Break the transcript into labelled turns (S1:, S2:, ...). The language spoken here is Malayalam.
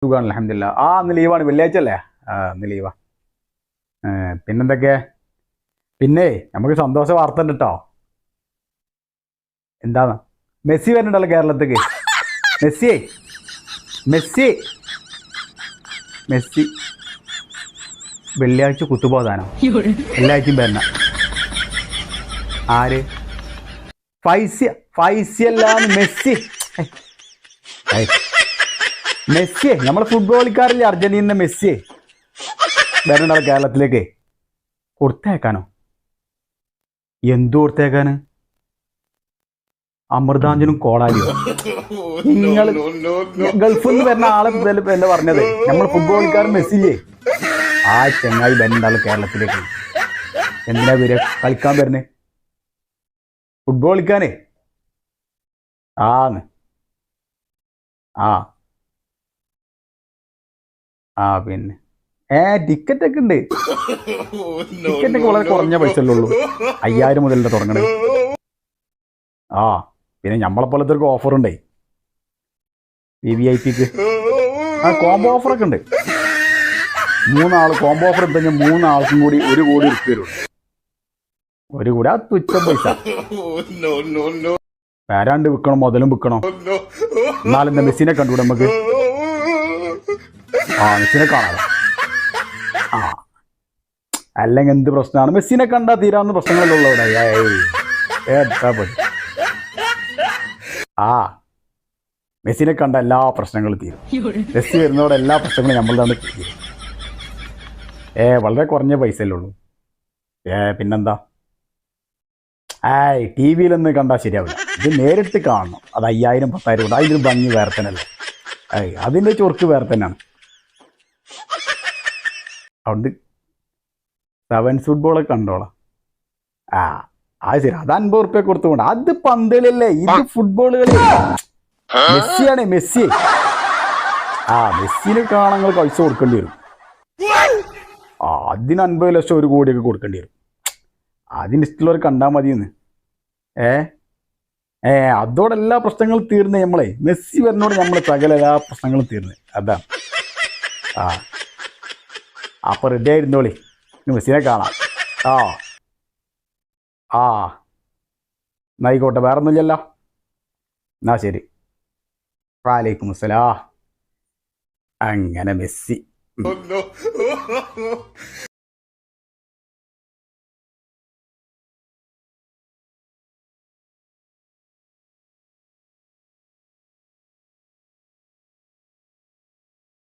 S1: സുഖമാണ് അൽഹംദുലില്ലാ. ഇന്ന് ലീവാണ്, വെള്ളിയാഴ്ച അല്ലേ? ഇന്ന് ലീവാ. പിന്നെന്തൊക്കെ? പിന്നെ നമുക്ക് സന്തോഷ വാർത്ത ഉണ്ട് കേട്ടോ. എന്താണ്? മെസ്സി വരുന്നുണ്ടല്ലോ കേരളത്തേക്ക്. മെസ്സി മെസ്സി മെസ്സി വെള്ളിയാഴ്ച കുത്തുപോകാനോ? വെള്ളിയാഴ്ചയും വരണ. ആര്? ഫൈസിയല്ലാന്ന് മെസ്സി. മെസ്സിയെ നമ്മളെ ഫുട്ബോളിക്കാരില്ലേ, അർജന്റീന മെസ്സിയെ വരുന്നുണ്ടല്ലോ കേരളത്തിലേക്ക്. കൊടുത്തേക്കാനോ? എന്തു കൊടുത്തേക്കാന്? അമൃതാഞ്ജനും കോളാരിയോ? നിങ്ങൾ ഗൾഫിൽ നിന്ന് വരുന്ന ആളെ എന്താ പറഞ്ഞത്? നമ്മൾ ഫുട്ബോളിക്കാരൻ മെസ്സില്ലേ, ആ ചെങ്ങായി വരുന്നുണ്ടല്ലോ കേരളത്തിലേക്ക്. എന്തിനാ കളിക്കാൻ വരുന്നേ? ഫുട്ബോൾ കളിക്കാനേ. ആന്ന് ആ പിന്നെ ടിക്കറ്റ് ഒക്കെ ഉണ്ട്. ടിക്കറ്റ് ഒക്കെ വളരെ കുറഞ്ഞ പൈസ ഉള്ളൂ, 5000 മുതലല്ലേ തുടങ്ങണത്. പിന്നെ നമ്മളെ പോലത്തെ ഒരു ഓഫർ ഉണ്ടേ, VVIPക്ക് കോംബോ ഓഫറൊക്കെ ഉണ്ട്. 3 ആൾ കോംബോ ഓഫർ എടുത്തുകഴിഞ്ഞാൽ 3 ആൾക്കും കൂടി 1 കോടി എടുത്തു തരും. 1 കോടി, ആ തുച്ഛ പൈസ. വരാണ്ട് വിൽക്കണം, മുതലും വിൽക്കണം. എന്നാലും മെസ്സിനെ കണ്ടുകൂടെ നമുക്ക്? മെസ്സിനെ കാണാതെ. അല്ലെങ്കിൽ എന്ത് പ്രശ്നമാണ്? മെസ്സിനെ കണ്ടാൽ തീരാവുന്ന പ്രശ്നങ്ങളല്ലേ ഉള്ളവിടെ. മെസ്സിനെ കണ്ട എല്ലാ പ്രശ്നങ്ങളും തീരും. മെസ്സി വരുന്നതോടെ എല്ലാ പ്രശ്നങ്ങളും നമ്മളുടെ തീരും. വളരെ കുറഞ്ഞ പൈസയല്ലേ ഉള്ളൂ. പിന്നെന്താ? TV-ലൊന്നും കണ്ടാൽ ശരിയാവില്ല. ഇത് നേരിട്ട് കാണണം. അത് 5000 10,000 കൊണ്ട് അതിൻ്റെ ഭംഗി വേറെ തന്നെയല്ലേ. അതിൻ്റെ ചൊർക്ക് വേറെ തന്നെയാണ്. അതുകൊണ്ട് സെവൻസ് ഫുട്ബോളൊക്കെ കണ്ടോളാം. അത് ശരി, അത് 50 ഉറുപ്പ്യ കൊടുത്തുകൊണ്ട്. അത് പന്തലല്ലേ, ഇത് ഫുട്ബോൾ കളി. മെസ്സിയാണ്, മെസ്സി. മെസ്സിനെ കാണാൻ നിങ്ങൾ പൈസ കൊടുക്കേണ്ടി വരും. അതിന് 50 ലക്ഷം 1 കോടിയൊക്കെ കൊടുക്കേണ്ടി വരും. അതിന് ഇഷ്ടമുള്ളവർ കണ്ടാൽ മതിയെന്ന്. അതോടെ എല്ലാ പ്രശ്നങ്ങളും തീർന്നേ. നമ്മളെ മെസ്സി വരുന്നോട് നമ്മളെ സകല എല്ലാ പ്രശ്നങ്ങളും തീർന്ന്. അതാണ്. അപ്പൊ റെഡി ആയിരുന്നോളി, മെസ്സിനെ കാണാം. എന്നായിക്കോട്ടെ, വേറെ ഒന്നുമില്ലല്ലോ. എന്നാ ശരി, വലൈക്കും അസ്സലാം. അങ്ങനെ മെസ്സി